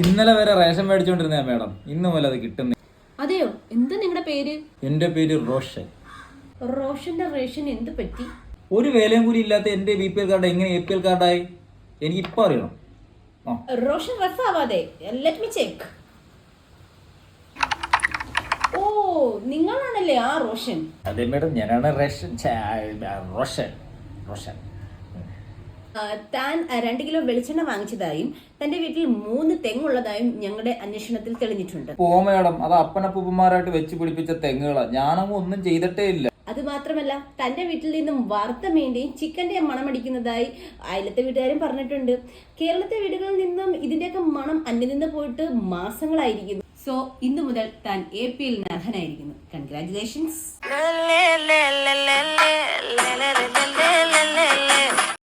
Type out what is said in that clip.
ഇന്നലെ വരെ ration മേടിച്ചോണ്ടിരുന്ന madam, ഇന്ന് മുതൽ അത് കിട്ടുന്നില്ല. അതെയോ? എന്താ നിങ്ങളുടെ പേര്? എന്റെ പേര് റോഷൻ. റോഷന്റെ റേഷൻ എന്ത് പറ്റി? ഒരു വേലയും കൂടി ഇല്ലാത്ത എന്റെ BPL കാർഡ് എങ്ങനെ APL കാർഡായി? എനിക്ക് ഇപ്പൊ അറിയണം. റോഷൻ റഫ് ആവാതെ, ലെറ്റ് മീ ചെക്ക്. ഓ, നിങ്ങളാണല്ലേ ആ റോഷൻ? അതെ മേഡം, ഞാനാണ് റോഷൻ. റോഷൻ റോഷൻ താൻ 2 കിലോ വെളിച്ചെണ്ണ വാങ്ങിച്ചതായും തന്റെ വീട്ടിൽ 3 തെങ്ങുള്ളതായും ഞങ്ങളുടെ അന്വേഷണത്തിൽ തെളിഞ്ഞിട്ടുണ്ട്. പോ മേഡം, അത് അപ്പനപ്പൂപ്പന്മാരായിട്ട് വെച്ച് പിടിപ്പിച്ച തെങ്ങുകളാ. ഞാനങ്ങ് ഒന്നും ചെയ്തിട്ടേ ഇല്ല. അത് മാത്രമല്ല, തന്റെ വീട്ടിൽ നിന്നും വറുത്ത മീന്റെയും ചിക്കന്റെയും മണമടിക്കുന്നതായി അയലത്തെ വീട്ടുകാരും പറഞ്ഞിട്ടുണ്ട്. കേരളത്തെ വീടുകളിൽ നിന്നും ഇതിന്റെയൊക്കെ മണം അന്യം നിന്ന് പോയിട്ട് മാസങ്ങളായിരിക്കുന്നു. സോ ഇന്നു മുതൽ താൻ APL അർഹനായിരിക്കുന്നു. കൺഗ്രാറ്റുലേഷൻസ്.